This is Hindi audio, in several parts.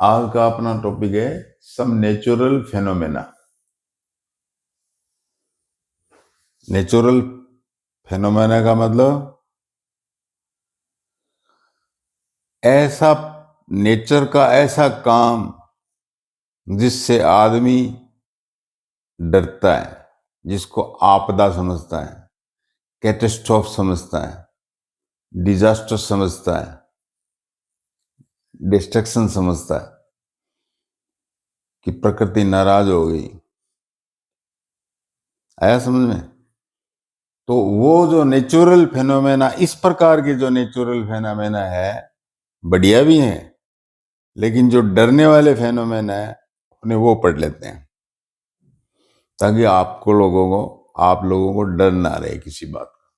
आज का अपना टॉपिक है some natural phenomena. Natural phenomena का मतलब ऐसा नेचर का ऐसा काम जिससे आदमी डरता है, जिसको आपदा समझता है, कैटेस्ट्रॉफ समझता है, डिजास्टर समझता है, डिस्ट्रक्शन समझता है कि प्रकृति नाराज हो गई। आया समझ में? तो वो जो नेचुरल फेनोमेना, इस प्रकार के जो नेचुरल फेनोमेना है बढ़िया भी हैं, लेकिन जो डरने वाले फेनोमेना है अपने वो पढ़ लेते हैं ताकि आप लोगों को डर ना रहे किसी बात का।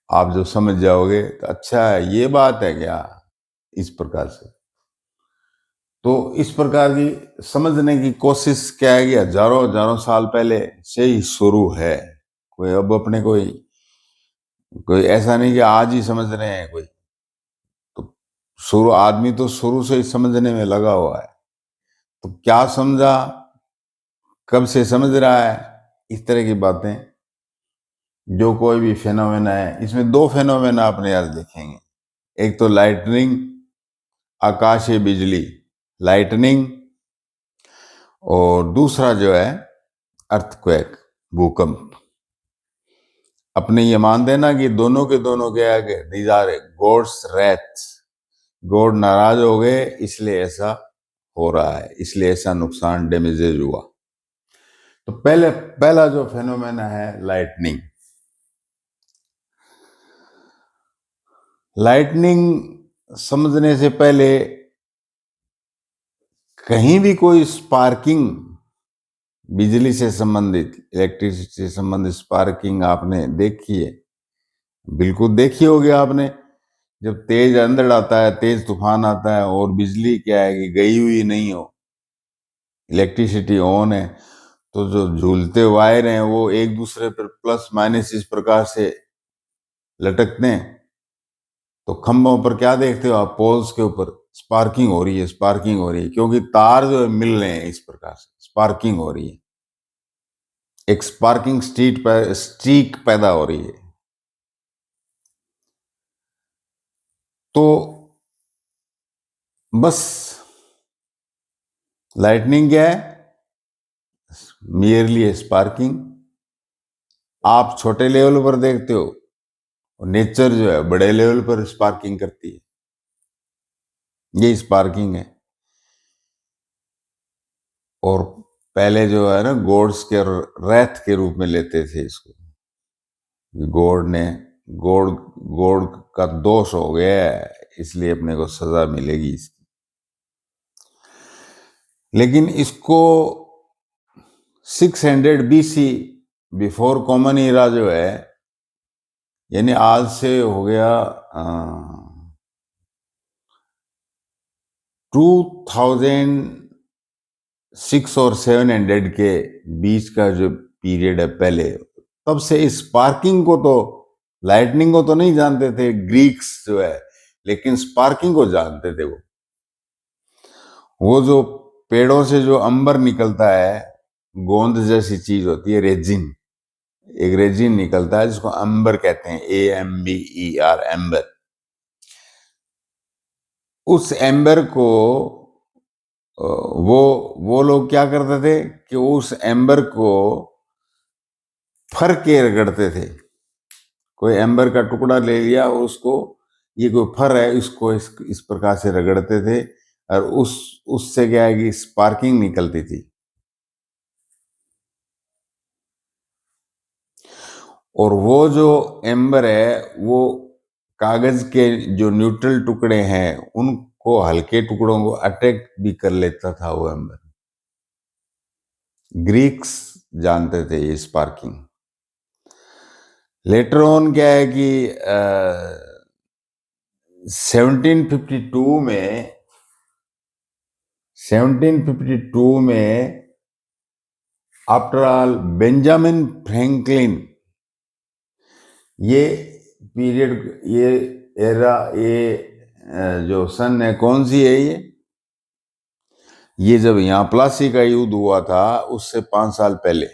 आप जो समझ जाओगे तो अच्छा है, ये बात है क्या, इस प्रकार से। तो इस प्रकार की समझने की कोशिश क्या है कि हजारों हजारों साल पहले से ही शुरू है। कोई अब अपने कोई ऐसा नहीं कि आज ही समझ रहे हैं कोई। तो शुरू आदमी तो शुरू से ही समझने में लगा हुआ है। तो क्या समझा, कब से समझ रहा है, इस तरह की बातें। जो कोई भी फेनोमेना है, इसमें दो फेनोमेना अपने आज देखेंगे। एक तो लाइटनिंग, आकाशीय बिजली, लाइटनिंग, और दूसरा जो है अर्थक्वेक, भूकंप। अपने ये मान देना कि दोनों के दोनों क्या है, these are gods wrath. God नाराज हो गए इसलिए ऐसा हो रहा है, इसलिए ऐसा नुकसान, डैमेजेज हुआ। तो पहला जो फेनोमेना है लाइटनिंग। लाइटनिंग समझने से पहले कहीं भी कोई स्पार्किंग, बिजली से संबंधित, इलेक्ट्रिसिटी से संबंधित स्पार्किंग आपने देखी है? बिल्कुल देखी होगी आपने। जब तेज अंधड़ आता है, तेज तूफान आता है और बिजली क्या है कि गई हुई नहीं हो, इलेक्ट्रिसिटी ऑन है, तो जो झूलते वायर हैं वो एक दूसरे पर प्लस माइनस इस प्रकार से लटकते हैं। तो खंभों पर क्या देखते हो आप, पोल्स के ऊपर स्पार्किंग हो रही है, स्पार्किंग हो रही है, क्योंकि तार जो है मिल रहे हैं, इस प्रकार से स्पार्किंग हो रही है। एक स्पार्किंग स्ट्रीक पैदा हो रही है। तो बस लाइटनिंग क्या है, मियरली स्पार्किंग। आप छोटे लेवल पर देखते हो, और नेचर जो है बड़े लेवल पर स्पार्किंग करती है। ये स्पार्किंग है। और पहले जो है ना, गॉड्स के रैथ के रूप में लेते थे इसको। गॉड ने गॉड गॉड का दोष हो गया है, इसलिए अपने को सजा मिलेगी इसकी। लेकिन इसको 600 BC, बिफोर कॉमन ईरा जो है, यानी आज से हो गया 2006 और 700 के बीच का जो पीरियड है पहले, तब से स्पार्किंग को तो, लाइटनिंग को तो नहीं जानते थे ग्रीक्स जो है, लेकिन स्पार्किंग को जानते थे। वो जो पेड़ों से जो अंबर निकलता है, गोंद जैसी चीज होती है, रेजिन, एक रेजिन निकलता है जिसको अंबर कहते हैं, AMBER, एम्बर। उस एम्बर को वो लोग क्या करते थे कि उस एम्बर को फर के रगड़ते थे। कोई एम्बर का टुकड़ा ले लिया और उसको, ये कोई फर है, इसको इस प्रकार से रगड़ते थे, और उससे क्या है कि स्पार्किंग निकलती थी। और वो जो एम्बर है वो कागज के जो न्यूट्रल टुकड़े हैं उनको, हल्के टुकड़ों को अटैक भी कर लेता था वो एम्बर। ग्रीक्स जानते थे ये स्पार्किंग। लेटर ऑन क्या है कि 1752 में 1752 में आफ्टर ऑल बेंजामिन फ्रैंकलिन, ये पीरियड, ये एरा, ये जो सन है, कौन सी है ये, ये जब यहां प्लासी का युद्ध हुआ था उससे 5 साल पहले,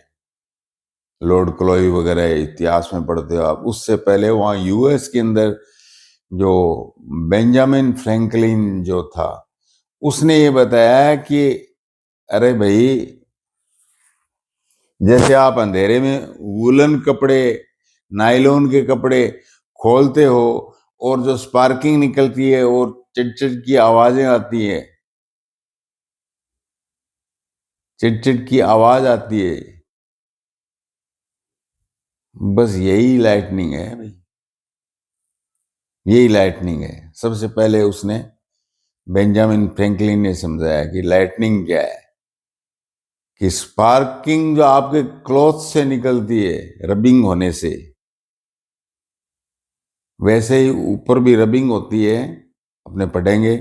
लॉर्ड क्लोई वगैरह इतिहास में पढ़ते हो आप, उससे पहले वहां यूएस के अंदर जो बेंजामिन फ्रैंकलिन जो था, उसने ये बताया कि अरे भाई, जैसे आप अंधेरे में वुलन कपड़े, नायलॉन के कपड़े खोलते हो और जो स्पार्किंग निकलती है और चिटचिट की आवाजें आती है, चिटचिट की आवाज आती है, बस यही लाइटनिंग है भाई, यही लाइटनिंग है। सबसे पहले उसने, बेंजामिन फ्रैंकलिन ने समझाया कि लाइटनिंग क्या है, कि स्पार्किंग जो आपके क्लॉथ से निकलती है रबिंग होने से, वैसे ही ऊपर भी रबिंग होती है, अपने पढ़ेंगे,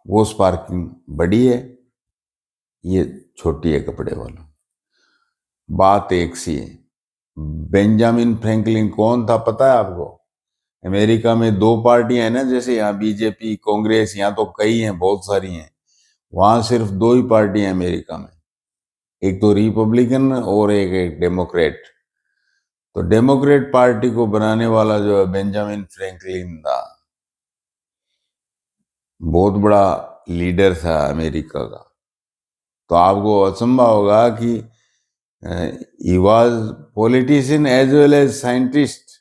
वो स्पार्किंग बड़ी है, ये छोटी है कपड़े वालों। बात एक सी है। बेंजामिन फ्रैंकलिन कौन था पता है आपको? अमेरिका में दो पार्टियां हैं ना, जैसे यहाँ बीजेपी, कांग्रेस, यहाँ तो कई हैं, बहुत सारी हैं। वहां सिर्फ दो ही पार्टियां हैं अमेरिका में, एक तो रिपब्लिकन और एक डेमोक्रेट। तो डेमोक्रेट पार्टी को बनाने वाला जो है बेंजामिन फ्रैंकलिन था, बहुत बड़ा लीडर था अमेरिका का। तो आपको अचंभा होगा कि he was politician as well as scientist.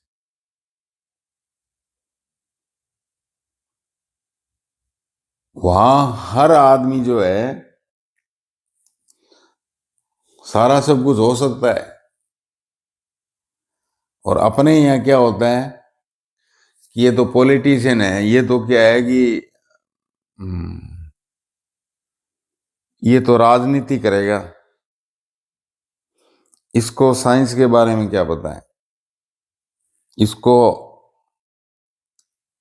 वहां हर आदमी जो है, सारा सब कुछ हो सकता है। और अपने यहाँ क्या होता है कि ये तो पॉलिटिशियन है, ये तो क्या है कि हम्म, ये तो राजनीति करेगा, इसको साइंस के बारे में क्या पता है, इसको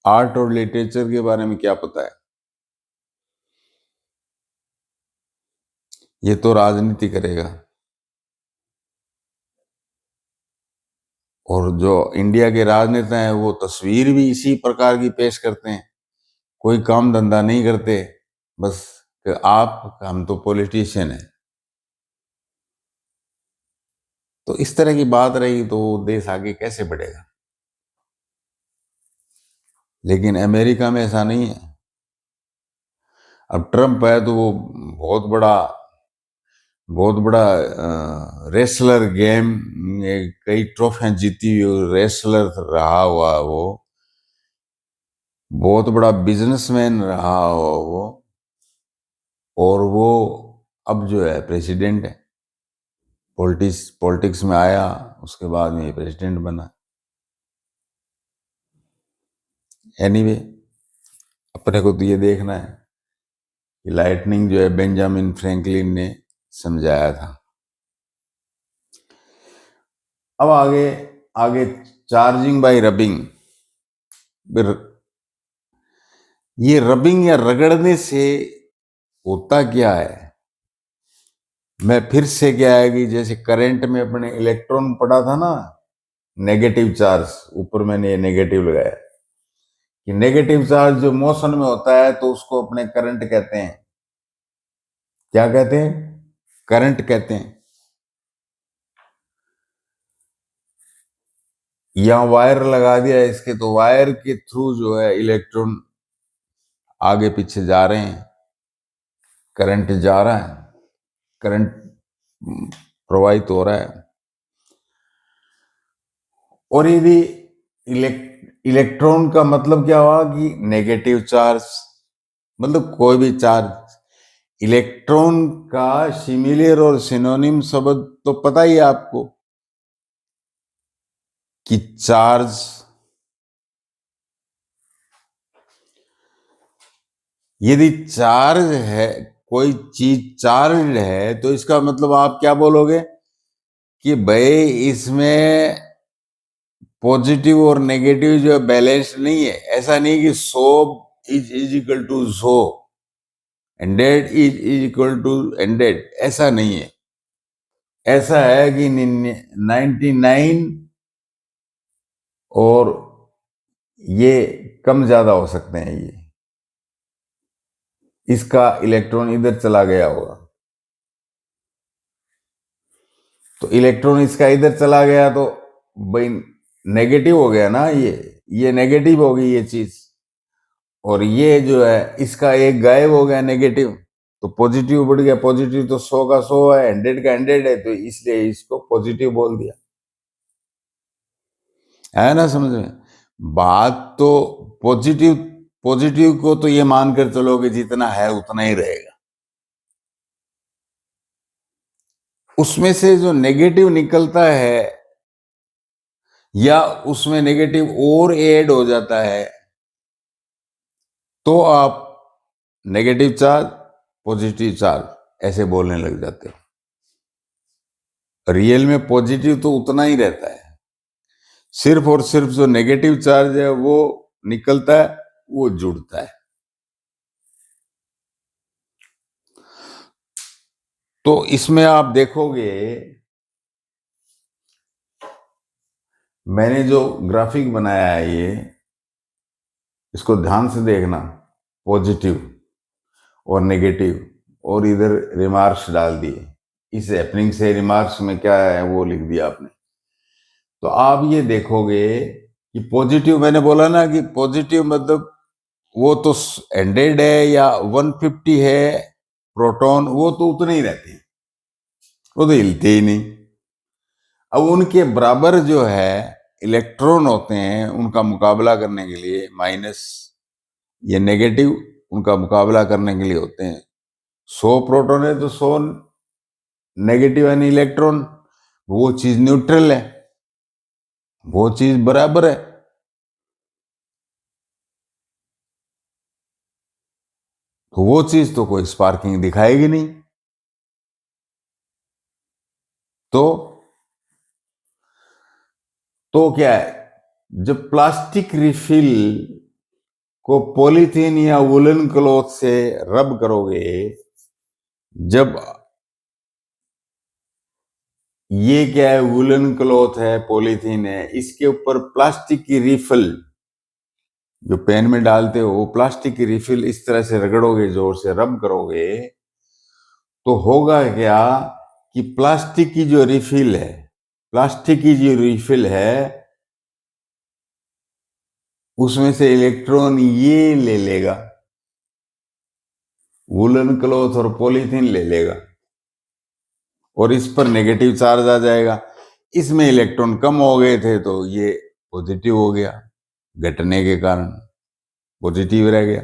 आर्ट और लिटरेचर के बारे में क्या पता है, ये तो राजनीति करेगा। और जो इंडिया के राजनेता हैं वो तस्वीर भी इसी प्रकार की पेश करते हैं, कोई काम धंधा नहीं करते, बस कि आप, हम तो पॉलिटिशियन है। तो इस तरह की बात रही तो देश आगे कैसे बढ़ेगा? लेकिन अमेरिका में ऐसा नहीं है। अब ट्रम्प है तो वो बहुत बड़ा, बहुत बड़ा रेसलर, गेम में कई ट्रॉफियां जीती हुई रेसलर रहा हुआ वो, बहुत बड़ा बिजनेसमैन रहा हुआ वो, और वो अब जो है प्रेसिडेंट है। पॉलिटिक्स में आया, उसके बाद में प्रेसिडेंट बना। एनीवे, अपने को तो ये देखना है कि लाइटनिंग जो है बेंजामिन फ्रैंकलिन ने समझाया था। अब आगे, आगे चार्जिंग बाय रबिंग। ये रबिंग या रगड़ने से होता क्या है? मैं फिर से क्या है कि जैसे करंट में अपने इलेक्ट्रॉन पड़ा था ना, नेगेटिव चार्ज, ऊपर मैंने ये नेगेटिव लगाया, कि नेगेटिव चार्ज जो मोशन में होता है तो उसको अपने करंट कहते हैं। क्या कहते हैं? करंट कहते हैं। यहां वायर लगा दिया इसके, तो वायर के थ्रू जो है इलेक्ट्रॉन आगे पीछे जा रहे हैं, करंट जा रहा है, करंट प्रवाहित हो रहा है। और यदि इलेक्ट्रॉन का मतलब क्या हुआ कि नेगेटिव चार्ज, मतलब कोई भी चार्ज। इलेक्ट्रॉन का सिमिलर और सिनोनिम शब्द तो पता ही है आपको, कि चार्ज, यदि चार्ज है, कोई चीज चार्ज है, तो इसका मतलब आप क्या बोलोगे कि भाई इसमें पॉजिटिव और नेगेटिव जो बैलेंस नहीं है। ऐसा नहीं कि 100 is equal to 100, 100 is equal to 100, ऐसा नहीं है। ऐसा है कि 99 और ये कम ज्यादा हो सकते हैं, ये इसका इलेक्ट्रॉन इधर चला गया होगा, तो इलेक्ट्रॉन इसका इधर चला गया तो भाई नेगेटिव हो गया ना, ये नेगेटिव हो गई ये चीज, और ये जो है इसका एक गायब हो गया नेगेटिव, तो पॉजिटिव बढ़ गया। पॉजिटिव तो 100 का 100 है, 100 का 100 है, तो इसलिए इसको पॉजिटिव बोल दिया। है ना समझ में बात? तो पॉजिटिव पॉजिटिव को तो ये मानकर चलो कि जितना है उतना ही रहेगा, उसमें से जो नेगेटिव निकलता है या उसमें नेगेटिव और ऐड हो जाता है, तो आप नेगेटिव चार्ज पॉजिटिव चार्ज ऐसे बोलने लग जाते हो। रियल में पॉजिटिव तो उतना ही रहता है, सिर्फ और सिर्फ जो नेगेटिव चार्ज है वो निकलता है, वो जुड़ता है। तो इसमें आप देखोगे, मैंने जो ग्राफिक बनाया है ये, इसको ध्यान से देखना, पॉजिटिव और नेगेटिव, और इधर रिमार्क्स डाल दिए। इस हैपनिंग से रिमार्क्स में क्या है वो लिख दिया आपने। तो आप ये देखोगे कि पॉजिटिव, मैंने बोला ना कि पॉजिटिव मतलब वो तो 100 है या 150 है प्रोटॉन, वो तो उतने ही रहते हैं, वो तो हिलते ही नहीं। अब उनके बराबर जो है इलेक्ट्रॉन होते हैं, उनका मुकाबला करने के लिए माइनस, ये नेगेटिव उनका मुकाबला करने के लिए होते हैं। 100 प्रोटॉन है तो 100 नेगेटिव यानी इलेक्ट्रॉन, वो चीज न्यूट्रल है, वो चीज बराबर है। तो वो चीज तो कोई स्पार्किंग दिखाएगी नहीं। तो क्या है, जब प्लास्टिक रिफिल को पॉलीथीन या वुलन क्लॉथ से रब करोगे, जब ये क्या है, वुलन क्लॉथ है, पॉलीथीन है, इसके ऊपर प्लास्टिक की रिफिल जो पेन में डालते हो, वो प्लास्टिक की रिफिल इस तरह से रगड़ोगे, जोर से रब करोगे, तो होगा क्या कि प्लास्टिक की जो रिफिल है, प्लास्टिक की जो रिफिल है उसमें से इलेक्ट्रॉन ये ले लेगा, वुलन क्लॉथ और पॉलीथीन ले लेगा, और इस पर नेगेटिव चार्ज आ जाएगा। इसमें इलेक्ट्रॉन कम हो गए थे तो ये पॉजिटिव हो गया, घटने के कारण पॉजिटिव रह गया।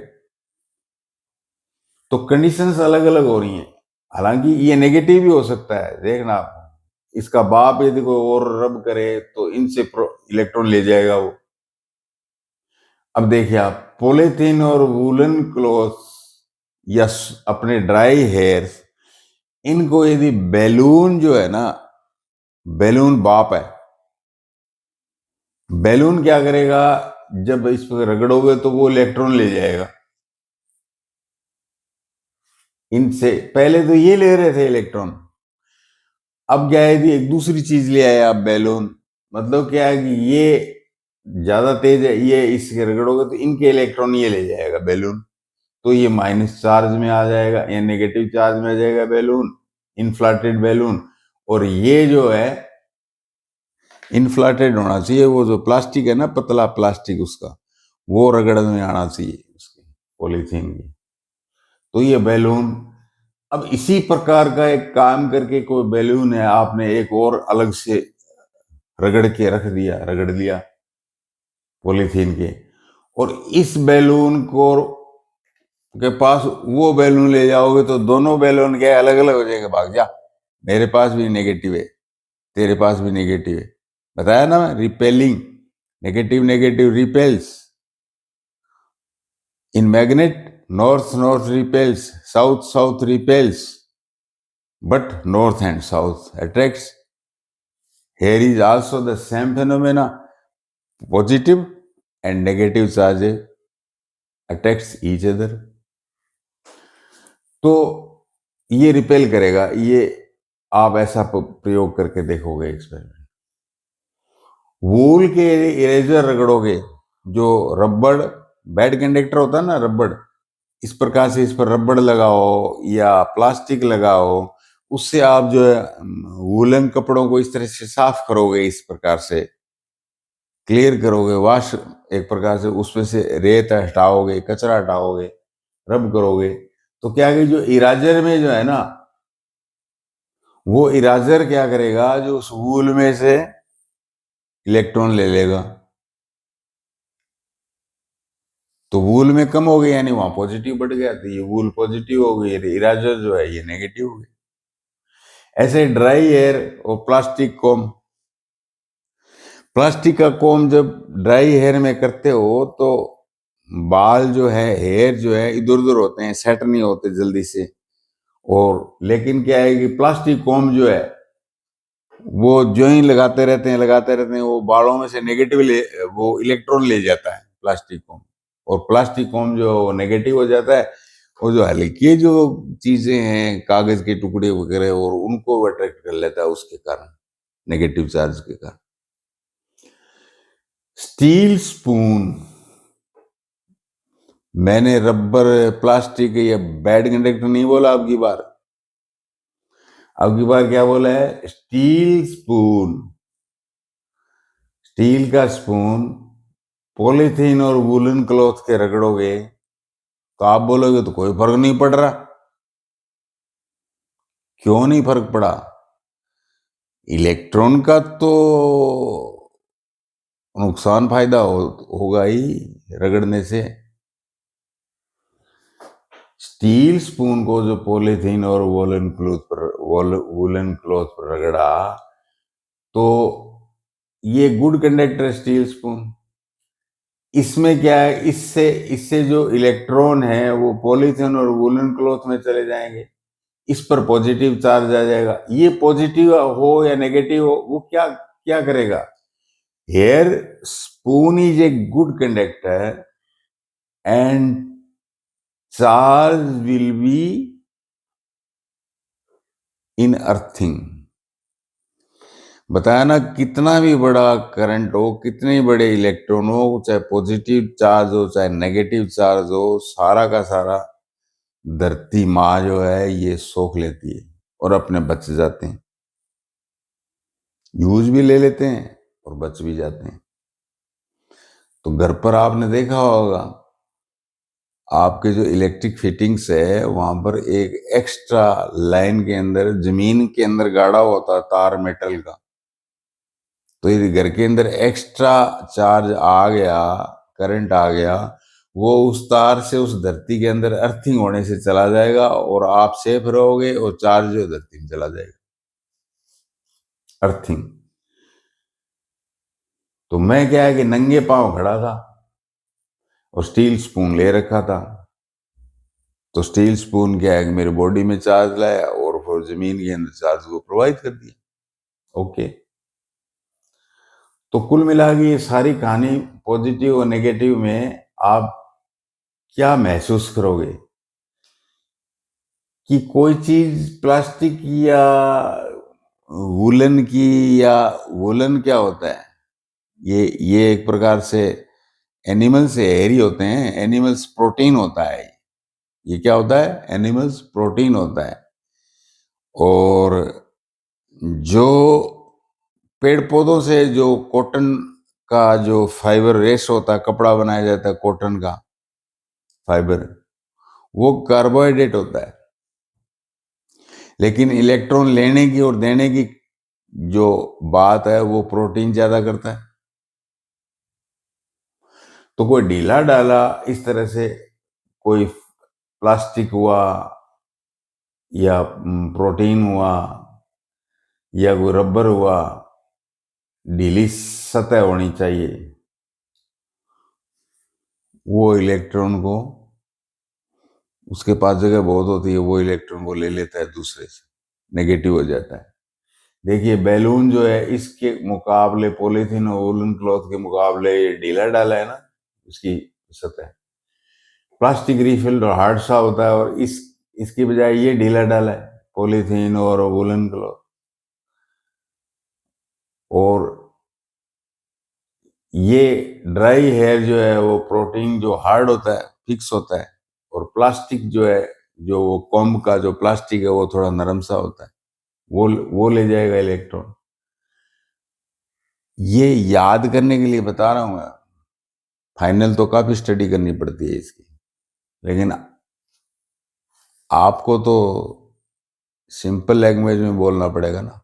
तो कंडीशंस अलग अलग हो रही हैं। हालांकि ये नेगेटिव भी हो सकता है, देखना आप, इसका बाप यदि कोई और रब करे तो इनसे इलेक्ट्रॉन ले जाएगा वो। अब देखिए आप, पॉलीथीन और वूलन क्लॉथ या अपने ड्राई हेयर्स, इनको यदि बैलून जो है ना, बैलून बाप है, बैलून क्या करेगा, जब इस पर रगड़ोगे तो वो इलेक्ट्रॉन ले जाएगा। इनसे पहले तो ये ले रहे थे इलेक्ट्रॉन, अब क्या है कि एक दूसरी चीज ले आए आप, बैलून। मतलब क्या है कि ये ज्यादा तेज है, ये इसके रगड़ोगे तो इनके इलेक्ट्रॉन ये ले जाएगा बैलून, तो ये माइनस चार्ज में आ जाएगा या नेगेटिव चार्ज में आ जाएगा बैलून, इन्फ्लाटेड बैलून। और ये जो है इन्फ्लाटेड होना चाहिए, वो जो प्लास्टिक है ना, पतला प्लास्टिक, उसका वो रगड़ में आना चाहिए, उसकी पॉलीथीन की। तो ये बैलून, अब इसी प्रकार का एक काम करके कोई बैलून है, आपने एक और अलग से रगड़ के रख दिया, रगड़ दिया पॉलीथीन के, और इस बैलून को के पास वो बैलून ले जाओगे तो दोनों बैलून क्या अलग अलग हो जाएगा, भाग जा, मेरे पास भी नेगेटिव है, तेरे पास भी नेगेटिव है। बताया ना मैं, repelling, negative negative repels. In magnet, north north repels, south south repels, but north and south attracts. Here is also the same phenomena, positive and negative charge attracts each other. तो ये रिपेल करेगा, ये आप ऐसा प्रयोग करके देखोगे एक्सपेरिमेंट। वूल के इरेजर रगड़ोगे, जो रबड़ बैड कंडक्टर होता है ना, रबड़, इस प्रकार से इस पर रबड़ लगाओ या प्लास्टिक लगाओ, उससे आप जो है वूलन कपड़ों को इस तरह से साफ करोगे, इस प्रकार से क्लियर करोगे, वॉश एक प्रकार से उसमें से रेत हटाओगे, कचरा हटाओगे, रब करोगे, तो क्या है कि जो इराजर में जो है ना, वो इराजर क्या करेगा, जो उस वूल में से इलेक्ट्रॉन ले लेगा, तो वूल में कम हो गई, यानी वहां पॉजिटिव बढ़ गया, तो ये वूल पॉजिटिव हो गई, इराजर जो है ये नेगेटिव हो गई। ऐसे ड्राई एयर और प्लास्टिक का कोम जब ड्राई हेयर में करते हो तो बाल जो है, हेयर जो है इधर उधर होते हैं, सेट नहीं होते जल्दी से। और लेकिन क्या है कि प्लास्टिक कोम जो है वो जो ही लगाते रहते हैं, वो बालों में से नेगेटिव वो इलेक्ट्रॉन ले जाता है प्लास्टिक कोम। और प्लास्टिक कोम जो नेगेटिव हो जाता है, वो जो हल्की जो चीजें हैं, कागज के टुकड़े वगैरह, और उनको अट्रैक्ट कर लेता है उसके कारण, नेगेटिव चार्ज के कारण। स्टील स्पून, मैंने रबर प्लास्टिक या बैड कंडक्टर नहीं बोला आपकी बार, आपकी बार क्या बोला है, स्टील स्पून। स्टील का स्पून पॉलीथीन और वुलन क्लॉथ के रगड़ोगे तो आप बोलोगे तो कोई फर्क नहीं पड़ रहा। क्यों नहीं फर्क पड़ा? इलेक्ट्रॉन का तो नुकसान फायदा होगा ही रगड़ने से। स्टील स्पून को जो पॉलीथीन और वुलन क्लॉथ पर रगड़ा, तो ये गुड कंडक्टर स्टील स्पून। इसमें क्या है, इससे इससे जो इलेक्ट्रॉन है वो पॉलीथीन और वुलन क्लॉथ में चले जाएंगे, इस पर पॉजिटिव चार्ज आ जाएगा। ये पॉजिटिव हो या नेगेटिव हो, वो क्या क्या करेगा, here spoon is a good conductor and charge will be in earthing. बताया ना, कितना भी बड़ा करंट हो, कितने बड़े इलेक्ट्रॉन हो, चाहे पॉजिटिव चार्ज हो चाहे नेगेटिव चार्ज हो, सारा का सारा धरती माँ जो है ये सोख लेती है और अपने बच जाते हैं, यूज भी ले लेते हैं और बच भी जाते हैं। तो घर पर आपने देखा होगा, आपके जो इलेक्ट्रिक फिटिंग्स है वहां पर एक एक्स्ट्रा लाइन के अंदर, जमीन के अंदर गाड़ा होता है तार मेटल का। तो यदि घर के अंदर एक्स्ट्रा चार्ज आ गया, करंट आ गया, वो उस तार से उस धरती के अंदर अर्थिंग होने से चला जाएगा और आप सेफ रहोगे, और चार्ज जो धरती में चला जाएगा, अर्थिंग। तो मैं क्या है कि नंगे पांव खड़ा था और स्टील स्पून ले रखा था, तो स्टील स्पून क्या है कि मेरे बॉडी में चार्ज लाया और फिर जमीन के अंदर चार्ज को प्रोवाइड कर दिया। ओके, तो कुल मिला के ये सारी कहानी पॉजिटिव और नेगेटिव में आप क्या महसूस करोगे कि कोई चीज प्लास्टिक की या वुलन की, या वुलन क्या होता है, ये एक प्रकार से एनिमल से हेयर ही होते हैं, एनिमल्स प्रोटीन होता है। ये क्या होता है, एनिमल्स प्रोटीन होता है। और जो पेड़ पौधों से जो कॉटन का जो फाइबर रेस होता है, कपड़ा बनाया जाता है कॉटन का फाइबर, वो कार्बोहाइड्रेट होता है। लेकिन इलेक्ट्रॉन लेने की और देने की जो बात है वो प्रोटीन ज्यादा करता है। तो कोई ढीला डाला इस तरह से कोई प्लास्टिक हुआ या प्रोटीन हुआ या कोई रबर हुआ, ढीली सतह होनी चाहिए, वो इलेक्ट्रॉन को, उसके पास जगह बहुत होती है, वो इलेक्ट्रॉन को ले लेता है दूसरे से, नेगेटिव हो जाता है। देखिए बैलून जो है, इसके मुकाबले पॉलीथीन और वुलन क्लॉथ के मुकाबले ये ढीला डाला है ना, उसकी सतह प्लास्टिक रिफिल्ड और हार्ड सा होता है, और इसकी बजाय ये ढीला डाला है पॉलीथीन और वुलन क्लॉथ। और ये ड्राई हेयर जो है वो प्रोटीन जो हार्ड होता है, फिक्स होता है, और प्लास्टिक जो है, जो वो कॉम्ब का जो प्लास्टिक है वो थोड़ा नरम सा होता है, वो ले जाएगा इलेक्ट्रॉन। ये याद करने के लिए बता रहा हूं मैं, फाइनल तो काफी स्टडी करनी पड़ती है इसकी, लेकिन आपको तो सिंपल लैंग्वेज में बोलना पड़ेगा ना।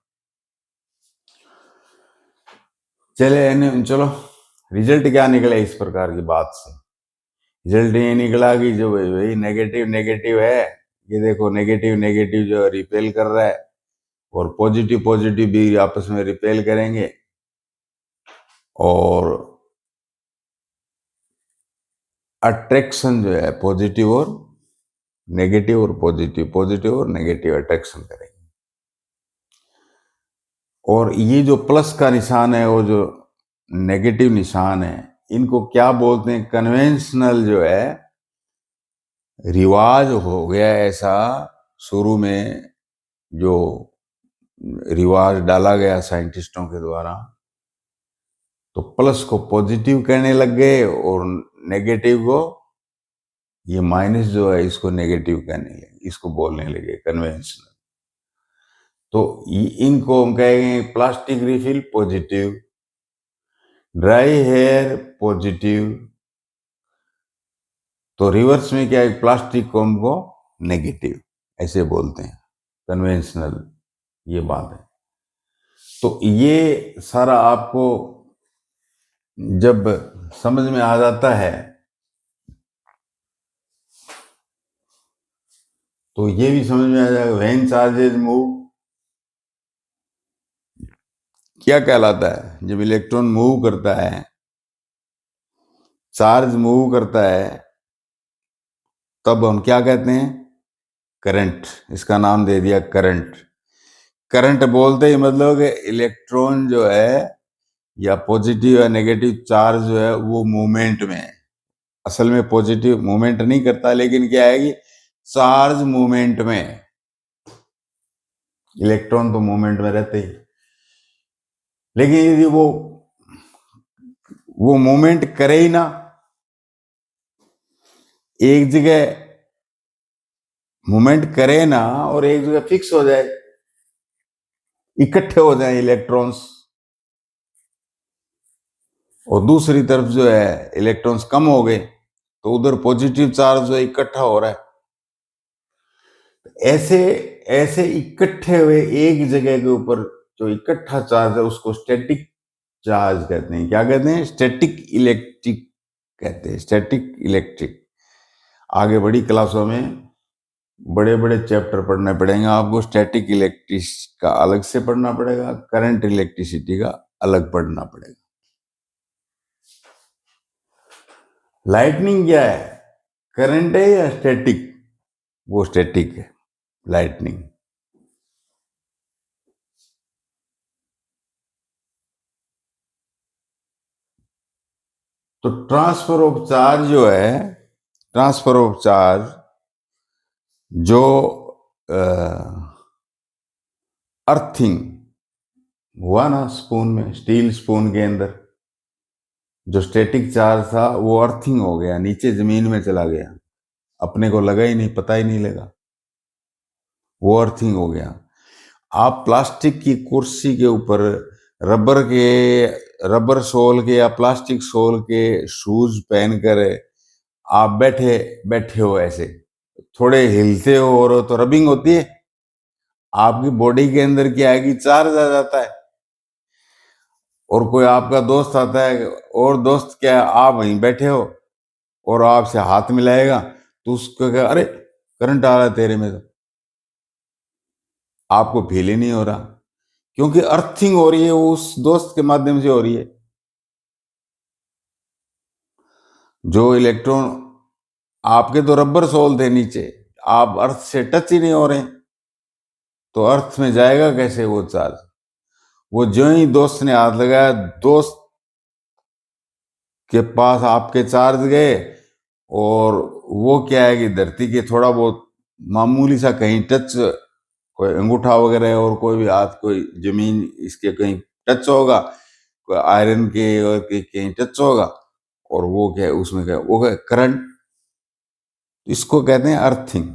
चलो, रिजल्ट क्या निकला इस प्रकार की बात से? रिजल्ट ये निकला कि जो वही नेगेटिव नेगेटिव है, ये देखो नेगेटिव नेगेटिव जो रिपेल कर रहा है, और पॉजिटिव पॉजिटिव भी आपस में रिपेल करेंगे, और अट्रैक्शन जो है पॉजिटिव और नेगेटिव और पॉजिटिव, पॉजिटिव और नेगेटिव अट्रैक्शन करेंगे। और ये जो प्लस का निशान है और जो नेगेटिव निशान है, इनको क्या बोलते हैं? कन्वेंशनल जो है, रिवाज हो गया ऐसा शुरू में, जो रिवाज डाला गया साइंटिस्टों के द्वारा, तो प्लस को पॉजिटिव कहने लग गए और नेगेटिव को, ये माइनस जो है इसको नेगेटिव कहने लगे, इसको बोलने लगे कन्वेंशनल। तो इनको हम कहेंगे plastic refill positive, dry hair positive, तो रिवर्स में क्या है, प्लास्टिक कॉम को नेगेटिव, ऐसे बोलते हैं कन्वेंशनल, ये बात है। तो ये सारा आपको जब समझ में आ जाता है, तो ये भी समझ में आ जाएगा व्हेन चार्जेस मूव क्या कहलाता है। जब इलेक्ट्रॉन मूव करता है, चार्ज मूव करता है, तब हम क्या कहते हैं? करंट। इसका नाम दे दिया करंट। करंट बोलते ही मतलब कि इलेक्ट्रॉन जो है, या पॉजिटिव या नेगेटिव चार्ज जो है, वो मूवमेंट में है। असल में पॉजिटिव मूवमेंट नहीं करता, लेकिन क्या है कि चार्ज मूवमेंट में है, इलेक्ट्रॉन तो मूवमेंट में रहते ही। लेकिन यदि वो मूवमेंट करे ही ना, एक जगह मूवमेंट करे ना और एक जगह फिक्स हो जाए, इकट्ठे हो जाए इलेक्ट्रॉन्स, और दूसरी तरफ जो है इलेक्ट्रॉन्स कम हो गए, तो उधर पॉजिटिव चार्ज जो है इकट्ठा हो रहा है। ऐसे ऐसे इकट्ठे हुए एक जगह के ऊपर जो इकट्ठा चार्ज है, उसको स्टैटिक चार्ज कहते हैं। क्या कहते हैं? स्टैटिक इलेक्ट्रिक कहते हैं, स्टैटिक इलेक्ट्रिक। आगे बड़ी क्लासों में बड़े बड़े चैप्टर पढ़ने पड़ेंगे आपको। स्टैटिक इलेक्ट्रिक का अलग से पढ़ना पड़ेगा, करंट इलेक्ट्रिसिटी का अलग पढ़ना पड़ेगा। लाइटनिंग क्या है? करंट है या स्टैटिक? वो स्टैटिक है लाइटनिंग। तो ट्रांसफर ऑफ चार्ज जो है, ट्रांसफर ऑफ चार्ज जो अर्थिंग हुआ ना स्पून में, स्टील स्पून के अंदर जो स्टैटिक चार्ज था, वो अर्थिंग हो गया, नीचे जमीन में चला गया, अपने को लगा ही नहीं, पता ही नहीं लगा, वो अर्थिंग हो गया। आप प्लास्टिक की कुर्सी के ऊपर रबर सोल के या प्लास्टिक सोल के शूज पहनकर आप बैठे बैठे हो, ऐसे थोड़े हिलते हो और तो रबिंग होती है, आपकी बॉडी के अंदर क्या है कि चार्ज आ जाता है। और कोई आपका दोस्त आता है, और दोस्त क्या है, आप वहीं बैठे हो और आपसे हाथ मिलाएगा, तो उसको क्या, अरे करंट आ रहा है तेरे में, तो आपको फील ही नहीं हो रहा, क्योंकि अर्थिंग हो रही है, वो उस दोस्त के माध्यम से हो रही है। जो इलेक्ट्रॉन, आपके तो रबर सोल थे नीचे, आप अर्थ से टच ही नहीं हो रहे, तो अर्थ में जाएगा कैसे वो चार्ज? वो जो ही दोस्त ने हाथ लगाया, दोस्त के पास आपके चार्ज गए, और वो क्या है कि धरती के थोड़ा बहुत मामूली सा कहीं टच, कोई अंगूठा वगैरह और कोई भी हाथ, कोई जमीन इसके कहीं टच होगा, कोई आयरन के और कहीं टच होगा, और वो क्या है, उसमें क्या, वो क्या करंट इसको कहते हैं अर्थिंग,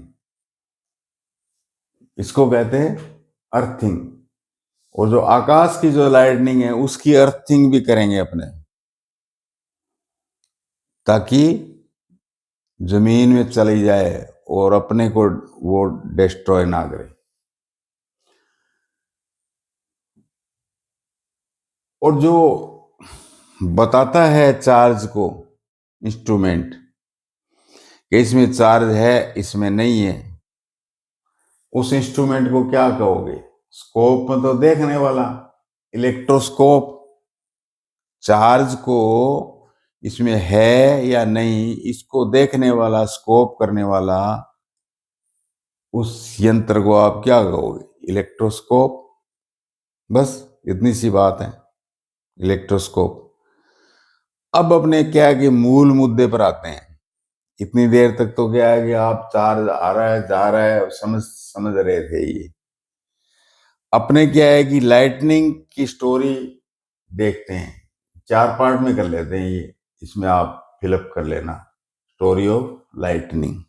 इसको कहते हैं अर्थिंग। और जो आकाश की जो लाइटनिंग है उसकी अर्थिंग भी करेंगे अपने, ताकि जमीन में चली जाए और अपने को वो डिस्ट्रॉय ना करे। और जो बताता है चार्ज को इंस्ट्रूमेंट कि इसमें चार्ज है इसमें नहीं है, उस इंस्ट्रूमेंट को क्या कहोगे? स्कोप में तो देखने वाला इलेक्ट्रोस्कोप, चार्ज को इसमें है या नहीं इसको देखने वाला, स्कोप करने वाला, उस यंत्र को आप क्या कहोगे? इलेक्ट्रोस्कोप। बस इतनी सी बात है, इलेक्ट्रोस्कोप। अब अपने क्या है कि मूल मुद्दे पर आते हैं। इतनी देर तक तो क्या है कि आप चार्ज आ रहा है जा रहा है समझ समझ रहे थे। ये अपने क्या है कि लाइटनिंग की स्टोरी देखते हैं, 4 पार्ट में कर लेते हैं ये, इसमें आप फिलअप कर लेना। Story of lightning.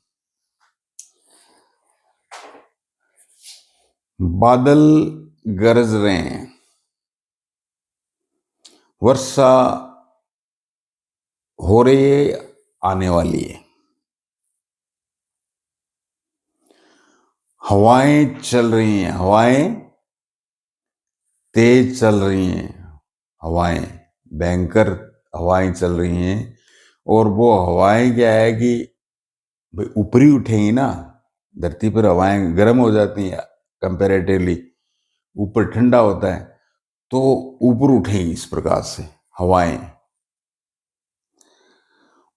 बादल गरज रहे हैं, वर्षा हो रही है, आने वाली है, हवाएं चल रही हैं, हवाएं तेज चल रही हैं, हवाएं भयंकर हवाएं चल रही हैं। और वो हवाएं क्या है कि भाई ऊपरी उठेंगी ना, धरती पर हवाएं गर्म हो जाती हैं कंपैरेटिवली, ऊपर ठंडा होता है, तो ऊपर उठेंगी इस प्रकार से हवाएं।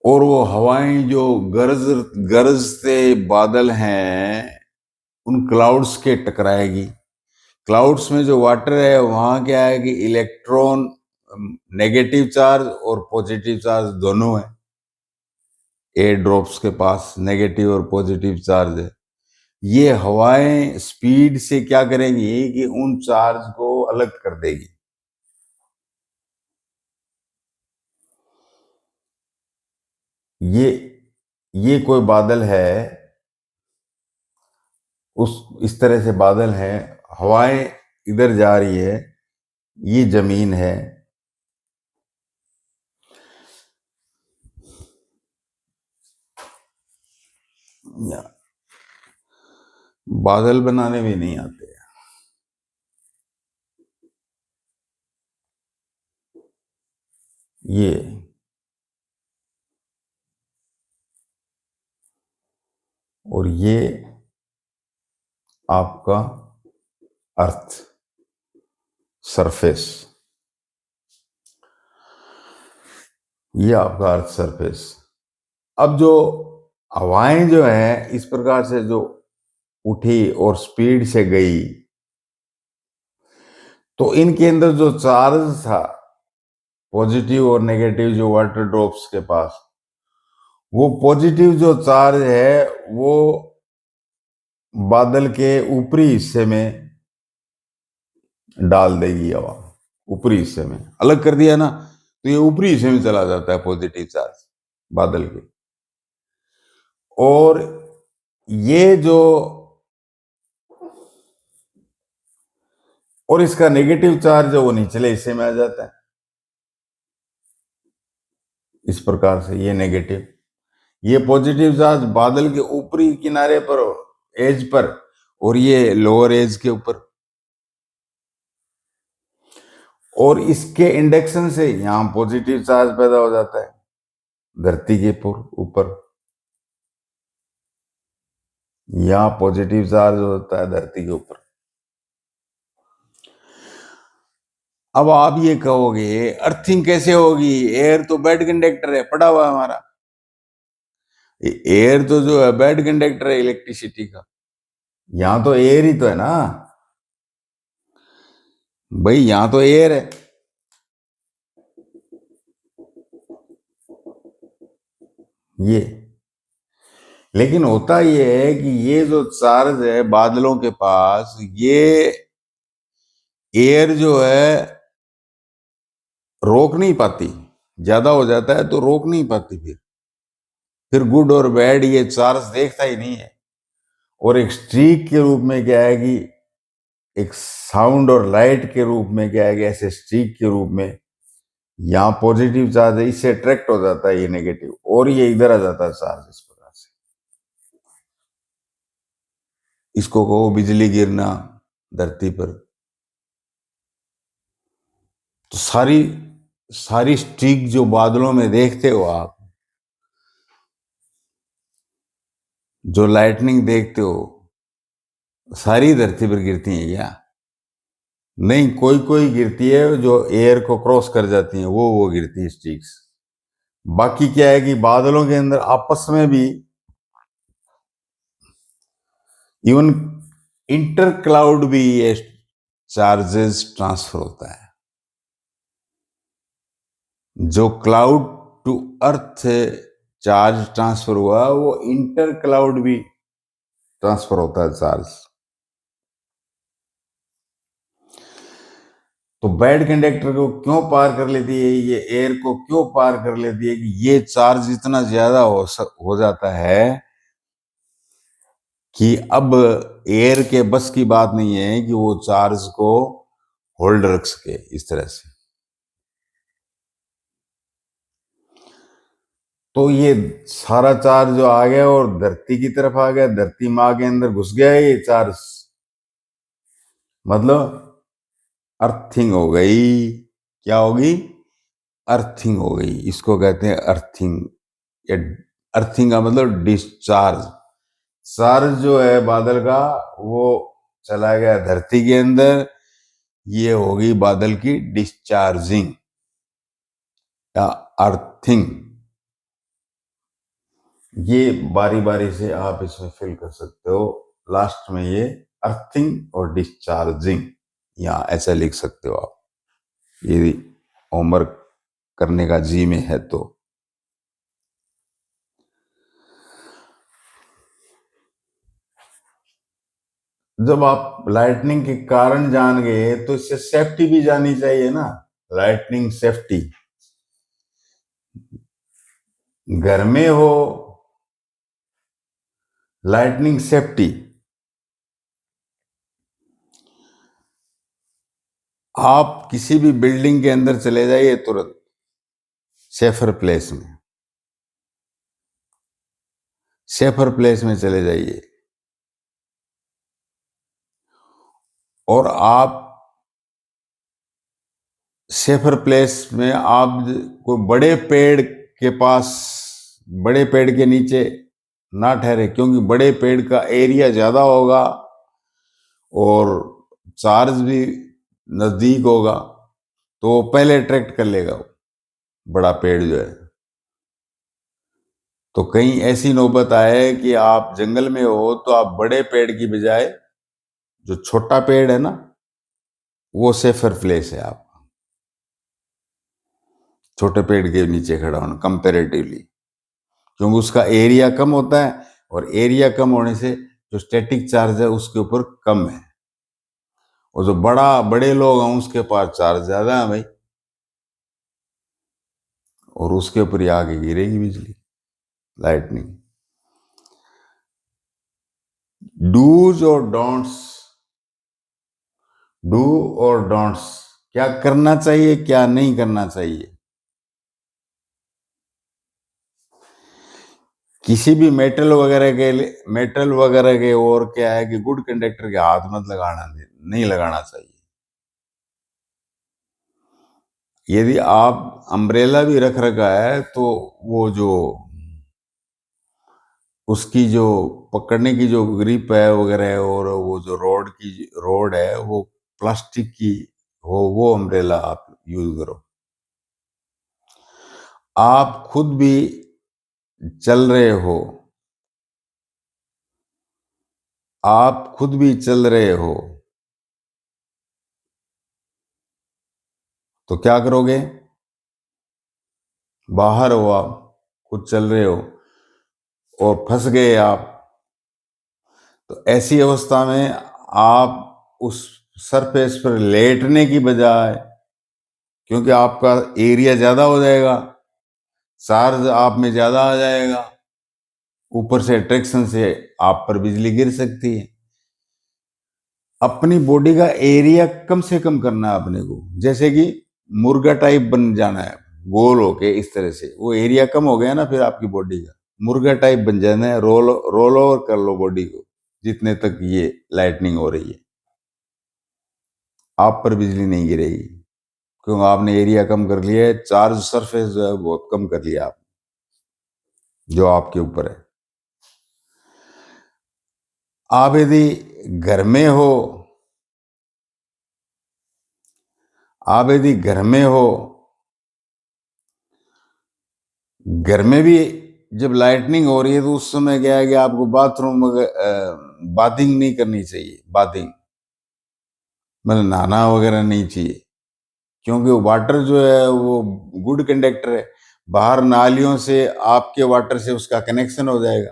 और वो हवाएं जो गरजते बादल हैं उन क्लाउड्स के टकराएगी। क्लाउड्स में जो वाटर है वहां क्या है कि इलेक्ट्रॉन, नेगेटिव चार्ज और पॉजिटिव चार्ज दोनों है। एयर ड्रॉप्स के पास नेगेटिव और पॉजिटिव चार्ज है। ये हवाएं स्पीड से क्या करेंगी कि उन चार्ज को अलग कर देगी। ये ये कोई बादल है, उस इस तरह से बादल है, हवाएं इधर जा रही है, ये जमीन है। बादल बनाने भी नहीं आते। ये और ये आपका अर्थ सरफेस, ये आपका अर्थ सरफेस। अब जो हवाएं जो है इस प्रकार से जो उठी और स्पीड से गई, तो इनके अंदर जो चार्ज था पॉजिटिव और नेगेटिव जो वाटर ड्रॉप्स के पास, वो पॉजिटिव जो चार्ज है वो बादल के ऊपरी हिस्से में डाल देगी हवा। ऊपरी हिस्से में अलग कर दिया ना, तो ये ऊपरी हिस्से में चला जाता है पॉजिटिव चार्ज बादल के। और ये जो और इसका नेगेटिव चार्ज है वो निचले हिस्से में आ जाता है इस प्रकार से। ये नेगेटिव, ये पॉजिटिव चार्ज बादल के ऊपरी किनारे पर, एज पर, और ये लोअर एज के ऊपर। और इसके इंडक्शन से यहां पॉजिटिव चार्ज पैदा हो जाता है धरती के ऊपर, यहां पॉजिटिव चार्ज होता है धरती के ऊपर। अब आप ये कहोगे अर्थिंग कैसे होगी? एयर तो बेड कंडक्टर है, पड़ा हुआ है हमारा। एयर तो जो है बेड कंडक्टर है इलेक्ट्रिसिटी का। यहां तो एयर ही तो है ना भाई, यहां तो एयर है। ये लेकिन होता ये है कि ये जो चार्ज है बादलों के पास, ये एयर जो है रोक नहीं पाती, ज्यादा हो जाता है तो रोक नहीं पाती फिर। फिर गुड और बैड ये चार्ज देखता ही नहीं है। और एक स्ट्रीक के रूप में क्या है कि एक साउंड और लाइट के रूप में क्या है कि ऐसे स्ट्रीक के रूप में यहाँ पॉजिटिव चार्ज है, इससे अट्रैक्ट हो जाता है ये नेगेटिव, और ये इधर आ जाता है चार्ज इस प्रकार से। इसको कहो बिजली गिरना धरती पर। तो सारी सारी स्ट्रीक जो बादलों में देखते हो आप, जो लाइटनिंग देखते हो, सारी धरती पर गिरती है क्या? नहीं, कोई कोई गिरती है जो एयर को क्रॉस कर जाती है, वो गिरती है स्ट्रीक्स। बाकी क्या है कि बादलों के अंदर आपस में भी इवन इंटर क्लाउड भी ये चार्जेस ट्रांसफर होता है। जो cloud to earth charge transfer हुआ वो इंटर क्लाउड भी ट्रांसफर होता है चार्ज। तो बैड कंडक्टर को क्यों पार कर लेती है, ये एयर को क्यों पार कर लेती है कि ये चार्ज इतना ज्यादा हो जाता है कि अब एयर के बस की बात नहीं है कि वो चार्ज को होल्ड रख सके इस तरह से। तो ये सारा चार्ज जो आ गया और धरती की तरफ आ गया, धरती माँ के अंदर घुस गया ये चार्ज, मतलब अर्थिंग हो गई। क्या होगी? अर्थिंग हो गई। इसको कहते हैं अर्थिंग। या अर्थिंग का मतलब डिस्चार्ज। चार्ज जो है बादल का वो चला गया धरती के अंदर, ये होगी बादल की डिस्चार्जिंग या अर्थिंग। ये बारी बारी से आप इसमें फिल कर सकते हो। लास्ट में ये अर्थिंग और डिस्चार्जिंग, या ऐसा लिख सकते हो आप, यदि होमवर्क करने का जी में है तो। जब आप लाइटनिंग के कारण जान गए तो इससे सेफ्टी भी जानी चाहिए ना। लाइटनिंग सेफ्टी, घर में हो लाइटनिंग सेफ्टी, आप किसी भी बिल्डिंग के अंदर चले जाइए तुरंत सेफर प्लेस में, सेफर प्लेस में चले जाइए। और आप सेफर प्लेस में आप कोई बड़े पेड़ के पास, बड़े पेड़ के नीचे ना ठहरे, क्योंकि बड़े पेड़ का एरिया ज्यादा होगा और चार्ज भी नजदीक होगा, तो वो पहले अट्रैक्ट कर लेगा वो बड़ा पेड़ जो है। तो कहीं ऐसी नौबत आए कि आप जंगल में हो तो आप बड़े पेड़ की बजाय जो छोटा पेड़ है ना, वो सेफर प्लेस है आप छोटे पेड़ के नीचे खड़ा होना कंपेरेटिवली, क्योंकि उसका एरिया कम होता है और एरिया कम होने से जो स्टैटिक चार्ज है उसके ऊपर कम है, और जो बड़े लोग हैं उसके पास चार्ज ज्यादा है भाई, और उसके ऊपर ही आगे गिरेगी बिजली, लाइटनिंग। डूज और डोंट्स, डू और डोंट्स, क्या करना चाहिए क्या नहीं करना चाहिए। किसी भी मेटल वगैरह के और क्या है कि गुड कंडक्टर के हाथ मत लगाना, नहीं लगाना चाहिए। यदि आप अम्ब्रेला भी रख रखा है तो वो जो उसकी जो पकड़ने की जो ग्रिप है वगैरह है, और वो जो रोड है वो प्लास्टिक की हो, वो अम्ब्रेला आप यूज करो। आप खुद भी चल रहे हो, आप खुद भी चल रहे हो तो क्या करोगे? बाहर हो आप, खुद चल रहे हो और फंस गए आप, तो ऐसी अवस्था में आप उस सरफेस पर लेटने की बजाय, क्योंकि आपका एरिया ज्यादा हो जाएगा, चार्ज आप में ज्यादा आ जाएगा, ऊपर से अट्रैक्शन से आप पर बिजली गिर सकती है। अपनी बॉडी का एरिया कम से कम करना है अपने को। जैसे कि मुर्गा टाइप बन जाना है, गोल होके इस तरह से, वो एरिया कम हो गया ना फिर आपकी बॉडी का, मुर्गा टाइप बन जाना है। रोल ओवर कर लो बॉडी को जितने तक ये लाइटनिंग हो रही है, आप पर बिजली नहीं गिरेगी, क्योंकि आपने एरिया कम कर लिया है, चार्ज सरफेस जो है बहुत कम कर लिया आप, जो आपके ऊपर है। आप यदि घर में हो, आप यदि घर में हो, घर में भी जब लाइटनिंग हो रही है तो उस समय क्या है कि आपको बाथरूम बाथिंग नहीं करनी चाहिए। बाथिंग मतलब नहाना वगैरह नहीं चाहिए, क्योंकि वाटर जो है वो गुड कंडक्टर है। बाहर नालियों से आपके वाटर से उसका कनेक्शन हो जाएगा,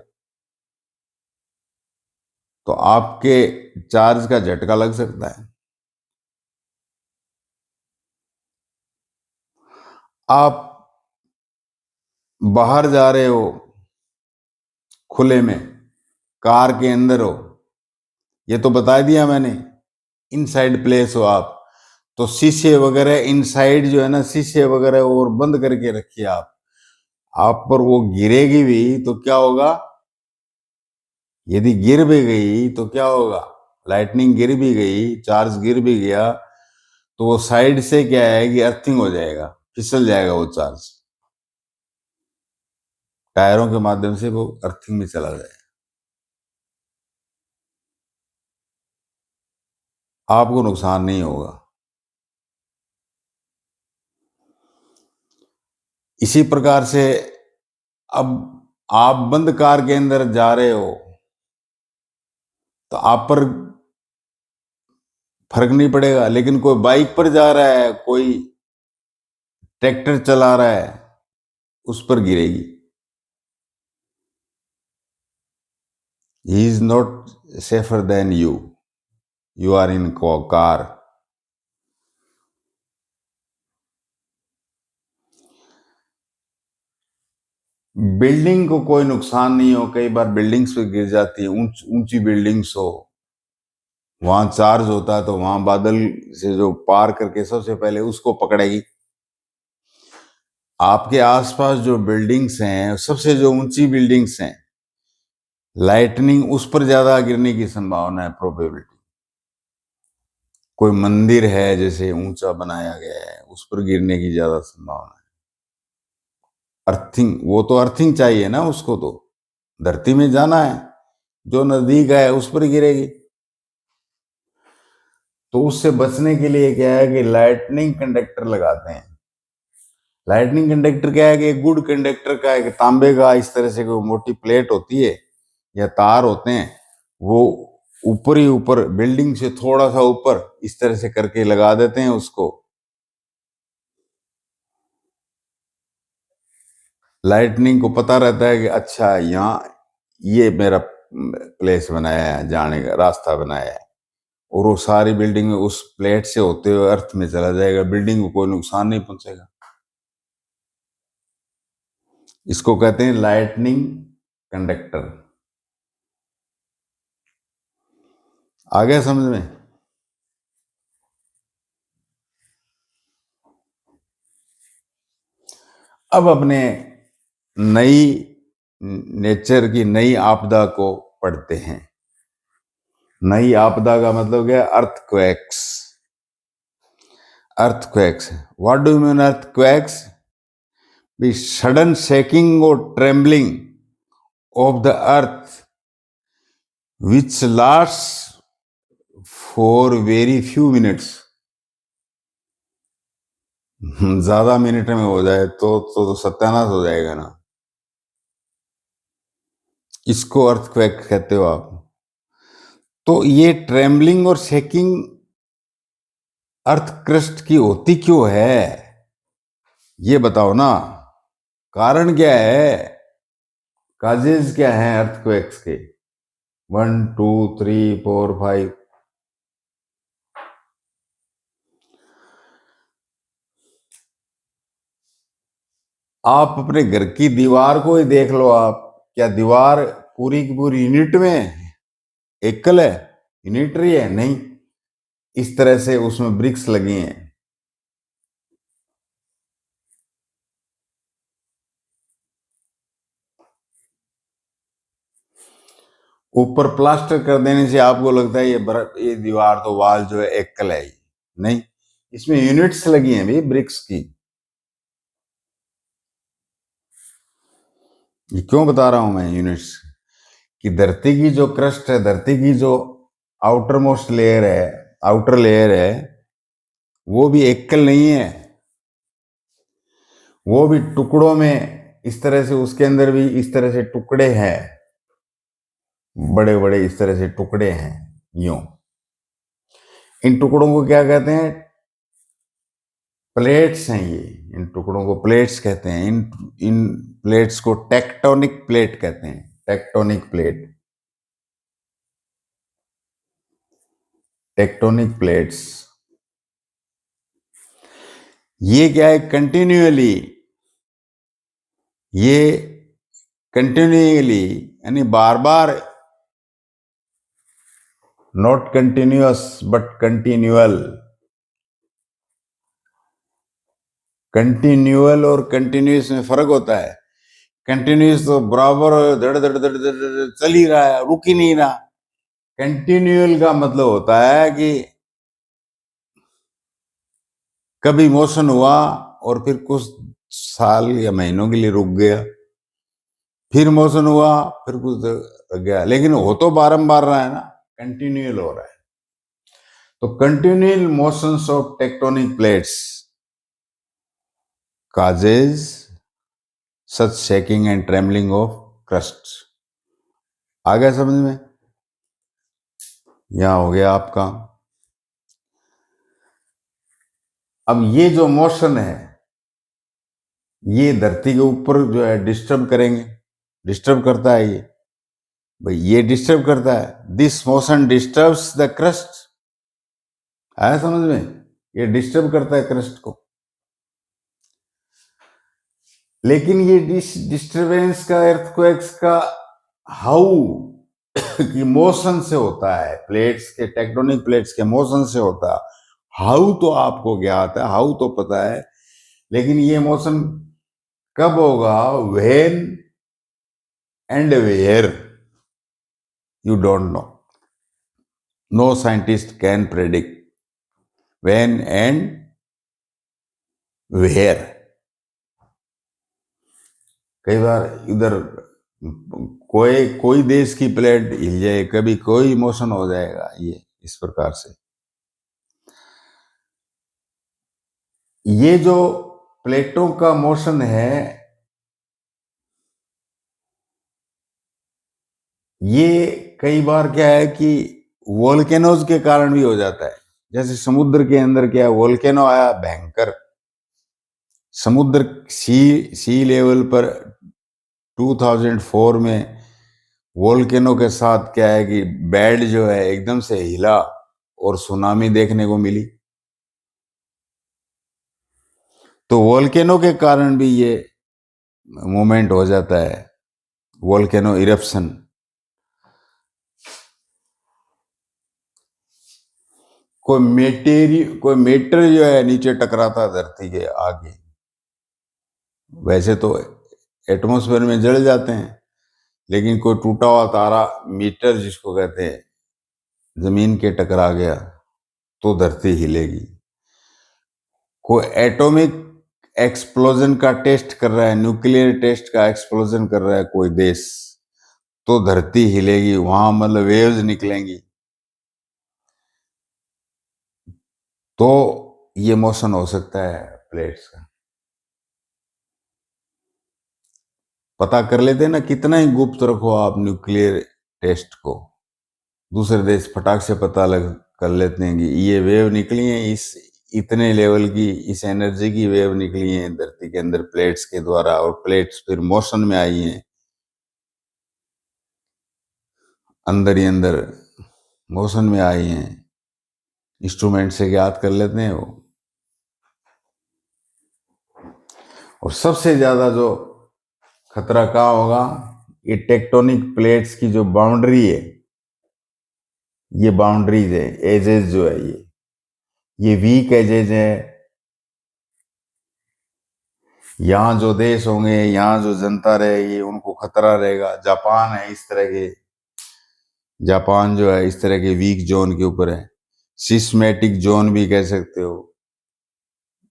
तो आपके चार्ज का झटका लग सकता है। आप बाहर जा रहे हो खुले में, कार के अंदर हो, ये तो बता दिया मैंने, इनसाइड प्लेस हो आप, तो शीशे वगैरह इनसाइड जो है ना, शीशे वगैरह और बंद करके रखिए आप पर वो गिरेगी भी तो क्या होगा, यदि गिर भी गई तो क्या होगा, लाइटनिंग गिर भी गई, चार्ज गिर भी गया, तो वो साइड से क्या है कि अर्थिंग हो जाएगा, फिसल जाएगा वो चार्ज, टायरों के माध्यम से वो अर्थिंग में चला जाएगा, आपको नुकसान नहीं होगा। इसी प्रकार से अब आप बंद कार के अंदर जा रहे हो तो आप पर फर्क नहीं पड़ेगा, लेकिन कोई बाइक पर जा रहा है, कोई ट्रैक्टर चला रहा है, उस पर गिरेगी। He is not safer than you are in car. Building को कोई नुकसान नहीं हो, कई बार बिल्डिंग्स पे गिर जाती है, ऊंची बिल्डिंग्स हो, वहां चार्ज होता है तो वहां बादल से जो पार करके सबसे पहले उसको पकड़ेगी। आपके आसपास जो बिल्डिंग्स हैं, सबसे जो ऊंची बिल्डिंग्स हैं, लाइटनिंग उस पर ज्यादा गिरने की संभावना है, प्रोबेबिलिटी। कोई मंदिर है जैसे ऊंचा बनाया गया है, उस पर गिरने की ज्यादा संभावना है। अर्थिंग, वो तो अर्थिंग चाहिए ना उसको, तो धरती में जाना है, जो नजदीक है उस पर गिरेगी। तो उससे बचने के लिए क्या है कि लाइटनिंग कंडक्टर लगाते हैं। लाइटनिंग कंडक्टर क्या है कि एक गुड कंडक्टर का एक तांबे का इस तरह से कोई मोटी प्लेट होती है या तार होते हैं, वो ऊपर ही ऊपर बिल्डिंग से थोड़ा सा ऊपर इस तरह से करके लगा देते हैं उसको। लाइटनिंग को पता रहता है कि अच्छा यहाँ ये मेरा प्लेस बनाया है, जाने का रास्ता बनाया है, और वो सारी बिल्डिंग में उस प्लेट से होते हुए अर्थ में चला जाएगा, बिल्डिंग को कोई नुकसान नहीं पहुंचेगा। इसको कहते हैं लाइटनिंग कंडक्टर। आ गया समझ में? अब अपने नई नेचर की नई आपदा को पढ़ते हैं। नई आपदा का मतलब क्या? Earthquakes. Earthquakes, what do you mean earthquakes? The sudden shaking or trembling of the earth which lasts for very few minutes। ज्यादा मिनट में हो जाए तो सत्यानाश हो जाएगा ना, इसको अर्थक्वेक कहते हो आप। तो ये ट्रेम्बलिंग और शेकिंग अर्थ क्रस्ट की होती क्यों है, ये बताओ ना, कारण क्या है, काजेज क्या है अर्थक्वेक्स के? 1 2 3 4 5। आप अपने घर की दीवार को ही देख लो, आप क्या दीवार पूरी की पूरी यूनिट में है, एकल है, यूनिटरी है? नहीं, इस तरह से उसमें ब्रिक्स लगी हैं। ऊपर प्लास्टर कर देने से आपको लगता है ये दीवार तो वाल जो है एकल है, नहीं, इसमें यूनिट्स लगी हैं भाई ब्रिक्स की। ये क्यों बता रहा हूं मैं यूनिट्स? कि धरती की जो क्रस्ट है, धरती की जो आउटर मोस्ट लेयर है, आउटर लेयर है, वो भी एकल नहीं है, वो भी टुकड़ों में इस तरह से, उसके अंदर भी इस तरह से टुकड़े हैं, बड़े बड़े इस तरह से टुकड़े हैं यूं। इन टुकड़ों को क्या कहते हैं? प्लेट्स हैं ये। इन टुकड़ों को प्लेट्स कहते हैं। इन इन प्लेट्स को टेक्टोनिक प्लेट कहते हैं, टेक्टोनिक प्लेट, टेक्टोनिक प्लेट्स। ये क्या है? कंटिन्यूअली, ये कंटिन्यूअली यानी बार बार, not continuous but continual. Continual और कंटिन्यूअस में फर्क होता है। कंटिन्यूअस तो बराबर धड़ धड़ धड़ धड़ धड़ चल ही रहा है, रुक ही नहीं रहा। कंटिन्यूअल का मतलब होता है कि कभी मोशन हुआ और फिर कुछ साल या महीनों के लिए रुक गया, फिर मोशन हुआ, फिर कुछ रुक गया, लेकिन हो तो बारंबार रहा है ना, कंटिन्यूअल हो रहा है। तो continual motions of tectonic plates causes such shaking and trembling of crusts। आ गया समझ में? यहां हो गया आपका। अब ये जो मोशन है, ये धरती के ऊपर जो है डिस्टर्ब करेंगे, डिस्टर्ब करता है ये भाई, ये डिस्टर्ब करता है। This motion disturbs the crust. आया समझ में? ये डिस्टर्ब करता है क्रस्ट को। लेकिन ये डिस्टरबेंस का, earthquakes का हाउ की मोशन से होता है, प्लेट्स के, टेक्टोनिक प्लेट्स के मोशन से होता है। हाउ तो आपको ज्ञात है, हाउ तो पता है, लेकिन ये मोशन कब होगा, when and where, you don't know. No scientist can predict when and where. कई बार इधर कोई कोई देश की प्लेट हिल जाए, कभी कोई मोशन हो जाएगा, ये इस प्रकार से। ये जो प्लेटों का मोशन है, ये कई बार क्या है कि वोल्केनोज के कारण भी हो जाता है। जैसे समुद्र के अंदर क्या वोल्केनो आया भयंकर, समुद्र सी लेवल पर 2004 में वोल्केनो के साथ क्या है कि बेड जो है एकदम से हिला और सुनामी देखने को मिली। तो वोल्केनो के कारण भी ये मूवमेंट हो जाता है, वोल्केनो इरप्शन। कोई मेटर जो है नीचे टकराता धरती के आगे, वैसे तो एटमॉस्फेयर में जल जाते हैं, लेकिन कोई टूटा हुआ तारा, मीटर जिसको कहते हैं, जमीन के टकरा गया तो धरती हिलेगी। कोई एटॉमिक एक्सप्लोजन का टेस्ट कर रहा है, न्यूक्लियर टेस्ट का एक्सप्लोजन कर रहा है कोई देश, तो धरती हिलेगी, वहां मतलब वेव्स निकलेंगी, तो ये मोशन हो सकता है प्लेट्स का। पता कर लेते हैं ना, कितना ही गुप्त रखो आप न्यूक्लियर टेस्ट को, दूसरे देश फटाक से पता लग कर लेते हैं कि ये वेव निकली है, इस इतने लेवल की, इस एनर्जी की वेव निकली है धरती के अंदर प्लेट्स के द्वारा, और प्लेट्स फिर मोशन में आई हैं, अंदर ही अंदर मोशन में आई हैं, इंस्ट्रूमेंट से ज्ञात कर लेते हैं वो। और सबसे ज्यादा जो खतरा कहाँ होगा, ये टेक्टोनिक प्लेट्स की जो बाउंड्री है, ये बाउंड्रीज है, एजेस जो है, ये वीक एजेज है। यहां जो देश होंगे, यहां जो जनता रहेगी, उनको खतरा रहेगा। जापान है इस तरह के, जापान जो है इस तरह के वीक जोन के ऊपर है। सिस्मेटिक जोन भी कह सकते हो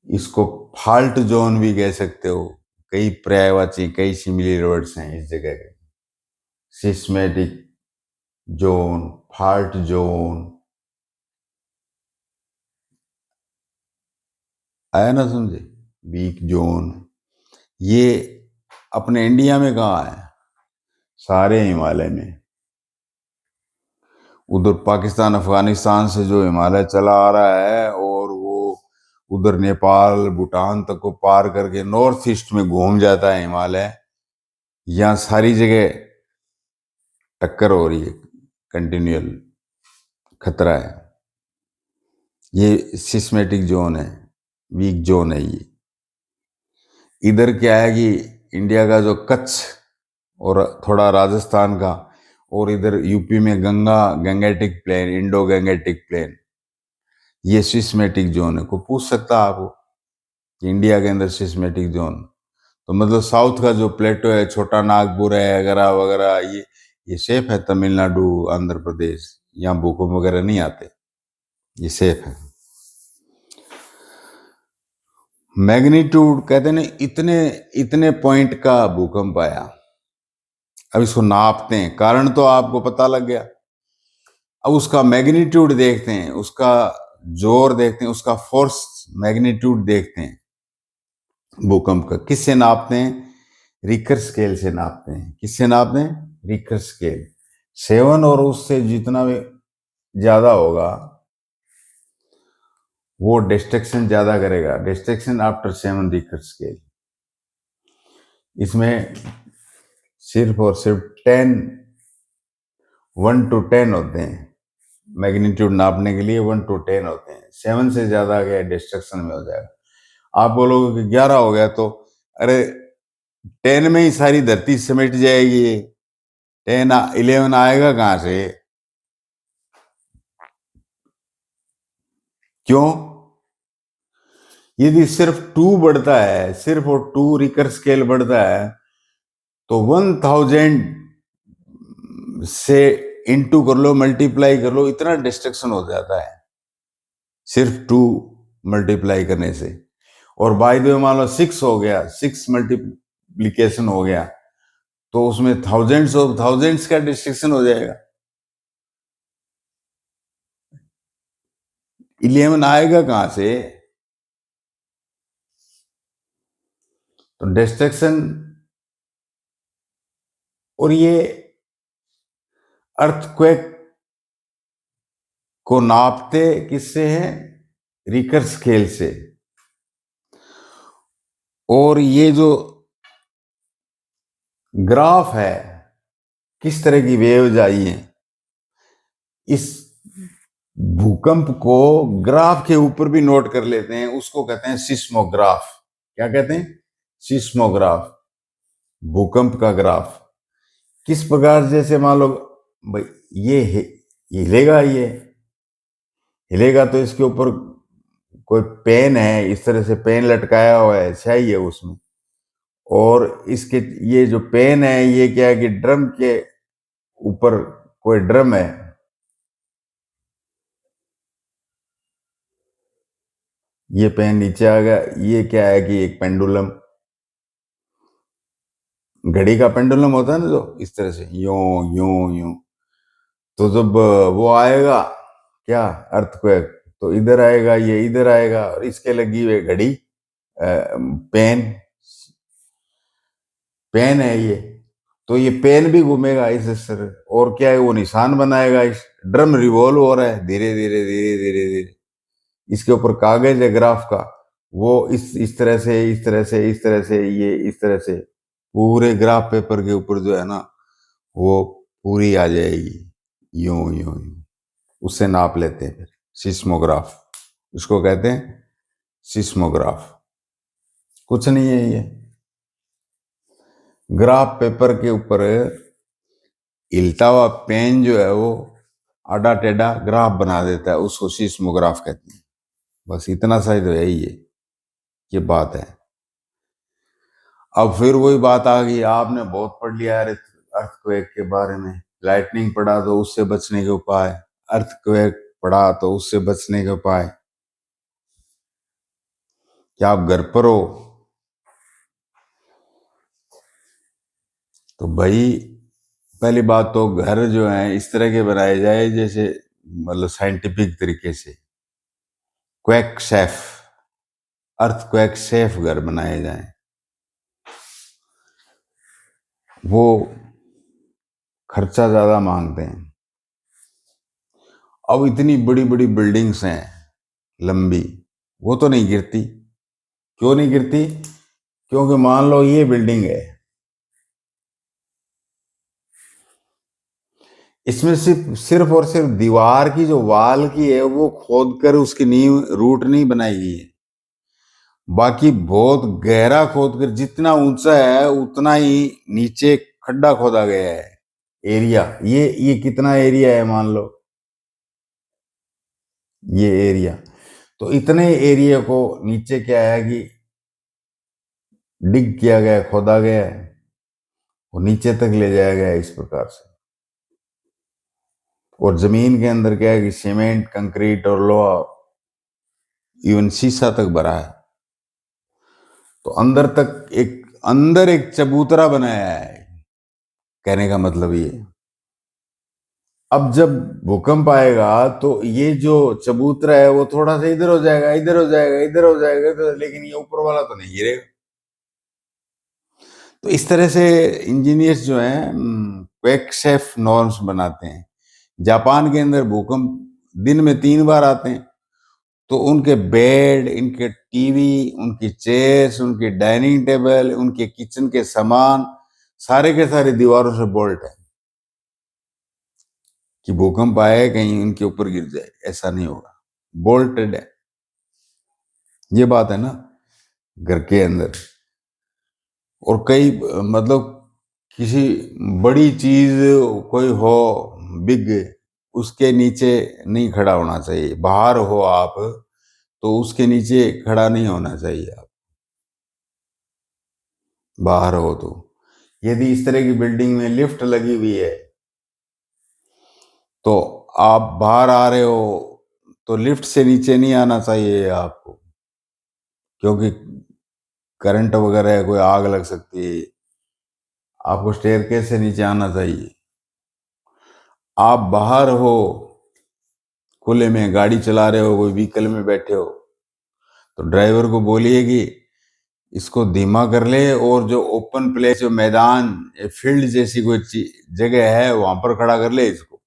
इसको, फाल्ट जोन भी कह सकते हो। कई पर्यायवाची, कई सिमिलर वर्ड्स हैं इस जगह के। सिस्मेटिक जोन, फाल्ट जोन, आया ना समझे? वीक जोन ये अपने इंडिया में कहाँ है? सारे हिमालय में। उधर पाकिस्तान अफगानिस्तान से जो हिमालय चला आ रहा है, और वो उधर नेपाल भूटान तक को पार करके नॉर्थ ईस्ट में घूम जाता है हिमालय। यहाँ सारी जगह टक्कर हो रही है, कंटिन्यूअल खतरा है। ये सिस्मेटिक जोन है, वीक जोन है ये। इधर क्या है कि इंडिया का जो कच्छ और थोड़ा राजस्थान का, और इधर यूपी में Gangetic plain, Indo Gangetic plain, ये सिस्मेटिक जोन है। को पूछ सकता है आपको कि इंडिया के अंदर सिस्मेटिक जोन, तो मतलब साउथ का जो प्लेटो है, छोटा नागपुर है वगैरह वगैरह, ये सेफ है। तमिलनाडु, आंध्र प्रदेश, यहाँ भूकंप वगैरह नहीं आते, ये सेफ है। मैग्नीट्यूड कहते हैं इतने इतने पॉइंट का भूकंप आया। अब इसको नापते हैं, कारण तो आपको पता लग गया। अब उसका मैग्नीट्यूड देखते हैं, उसका जोर देखते हैं, उसका फोर्स मैग्नीट्यूड देखते हैं भूकंप का। किससे नापते हैं? रिक्टर स्केल से नापते हैं। किससे नापते हैं? Richter scale. 7 और उससे जितना भी ज्यादा होगा वो डिस्ट्रक्शन ज्यादा करेगा। Destruction after 7 Richter scale. इसमें सिर्फ और सिर्फ 1 to 10 होते हैं मैग्नीट्यूड नापने के लिए। 1 to 10 होते हैं। 7 से ज्यादा गया डिस्ट्रक्शन में हो जाएगा। आप बोलोगे कि 11 हो गया तो, अरे 10 में ही सारी धरती समेट जाएगी। 11 आएगा कहां से? क्यों? यदि सिर्फ 2 बढ़ता है, सिर्फ और 2 रिक्टर स्केल बढ़ता है, तो 1000 से इंटू कर लो, मल्टीप्लाई कर लो, इतना डिस्ट्रक्शन हो जाता है सिर्फ 2 मल्टीप्लाई करने से। और बाय द वे मान लो 6 हो गया, 6 मल्टीप्लीकेशन हो गया, तो उसमें थाउजेंड्स ऑफ थाउजेंड्स का डिस्ट्रक्शन हो जाएगा। 11 आएगा कहां से? तो डिस्ट्रक्शन। और ये अर्थक्वेक को नापते किससे हैं? रिक्टर स्केल से। और ये जो ग्राफ है, किस तरह की वेव्स आई हैं, इस भूकंप को ग्राफ के ऊपर भी नोट कर लेते हैं। उसको कहते हैं सिस्मोग्राफ। क्या कहते हैं? सिस्मोग्राफ, भूकंप का ग्राफ। किस प्रकार? जैसे मान लो भाई ये हिलेगा, ये हिलेगा तो इसके ऊपर कोई पेन है, इस तरह से पेन लटकाया हुआ है, स्याही है उसमें। और इसके ये जो पेन है, ये क्या है कि ड्रम के ऊपर कोई ड्रम है, ये पेन नीचे आ गया। ये क्या है कि एक पेंडुलम, घड़ी का पेंडुलम होता है ना, जो इस तरह से यूं यूं यूं। तो जब वो आएगा क्या, अर्थक्वेक, तो इधर आएगा, ये इधर आएगा, और इसके लगी हुई घड़ी, पेन, पेन है ये, तो ये पेन भी घूमेगा इस तरह। और क्या है, वो निशान बनाएगा। इस ड्रम रिवॉल्व हो रहा है धीरे धीरे धीरे धीरे धीरे। इसके ऊपर कागज है ग्राफ का, वो इस तरह से, इस तरह से, इस तरह से, ये इस तरह से पूरे ग्राफ पेपर के ऊपर जो है ना, वो पूरी आ जाएगी यूं यूं यूं। उससे नाप लेते हैं फिर, सिस्मोग्राफ। इसको कहते हैं सिस्मोग्राफ। कुछ नहीं है ये, ग्राफ पेपर के ऊपर हिलता हुआ पेन जो है वो आड़ा टेढ़ा ग्राफ बना देता है, उसको सीस्मोग्राफ कहते हैं। बस इतना सा ही तो है ही ये बात है। अब फिर वही बात आ गई, आपने बहुत पढ़ लिया अर्थक्वेक के बारे में, लाइटनिंग पढ़ा तो उससे बचने के उपाय, अर्थक्वेक पढ़ा तो उससे बचने के उपाय। क्या आप घर पर हो तो भाई पहली बात तो घर जो है इस तरह के बनाए जाए जैसे मतलब साइंटिफिक तरीके से, क्वैक सेफ, अर्थक्वेक सेफ घर बनाए जाएं। वो खर्चा ज्यादा मांगते हैं। अब इतनी बड़ी बड़ी बिल्डिंग्स हैं लंबी, वो तो नहीं गिरती। क्यों नहीं गिरती? क्योंकि मान लो ये बिल्डिंग है, इसमें सिर्फ और सिर्फ दीवार की जो वाल की है वो खोद कर उसकी नींव रूट नहीं बनाई गई है। बाकी बहुत गहरा खोद कर जितना ऊंचा है उतना ही नीचे खड्डा खोदा गया है। एरिया ये कितना एरिया है मान लो, ये एरिया, तो इतने एरिया को नीचे क्या है कि डिग किया गया, खोदा गया है, वो नीचे तक ले जाया गया है इस प्रकार से। और जमीन के अंदर क्या है कि सीमेंट, कंक्रीट और लोहा, इवन शीशा तक भरा है। तो अंदर एक चबूतरा बनाया है, कहने का मतलब ये। अब जब भूकंप आएगा तो ये जो चबूतरा है वो थोड़ा सा इधर हो जाएगा, इधर हो जाएगा, इधर हो जाएगा, तो लेकिन ये ऊपर वाला तो नहीं गिरेगा। तो इस तरह से इंजीनियर्स जो हैं क्वेक सेफ नॉर्म्स बनाते हैं। जापान के अंदर भूकंप दिन में 3 बार आते हैं, तो उनके बेड, इनके टीवी, उनकी चेयर्स, उनकी डाइनिंग टेबल, उनके किचन के सामान सारे के सारे दीवारों से बोल्ट है कि भूकंप आए कहीं उनके ऊपर गिर जाए, ऐसा नहीं होगा, बोल्टेड है। ये बात है ना घर के अंदर। और कई मतलब किसी बड़ी चीज कोई हो बिग, उसके नीचे नहीं खड़ा होना चाहिए। बाहर हो आप तो उसके नीचे खड़ा नहीं होना चाहिए आप, बाहर हो तो। यदि इस तरह की बिल्डिंग में लिफ्ट लगी हुई है तो आप बाहर आ रहे हो तो लिफ्ट से नीचे नहीं आना चाहिए आपको, क्योंकि करंट वगैरह है, कोई आग लग सकती है। आपको स्टेयरकेस से नीचे आना चाहिए। आप बाहर हो, खुले में गाड़ी चला रहे हो, कोई व्हीकल में बैठे हो, तो ड्राइवर को बोलिए कि इसको धीमा कर ले और जो ओपन प्लेस, जो मैदान, फील्ड जैसी कोई जगह है वहां पर खड़ा कर ले इसको।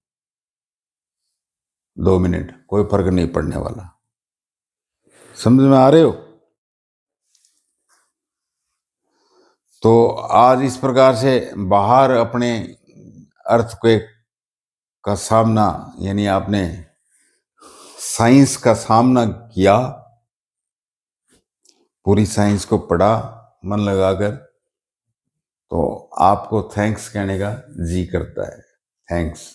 2 मिनट, कोई फर्क नहीं पड़ने वाला। समझ में आ रहे हो? तो आज इस प्रकार से बाहर अपने अर्थक्वेक का सामना, यानी आपने साइंस का सामना किया, पूरी साइंस को पढ़ा मन लगाकर, तो आपको थैंक्स कहने का जी करता है। थैंक्स।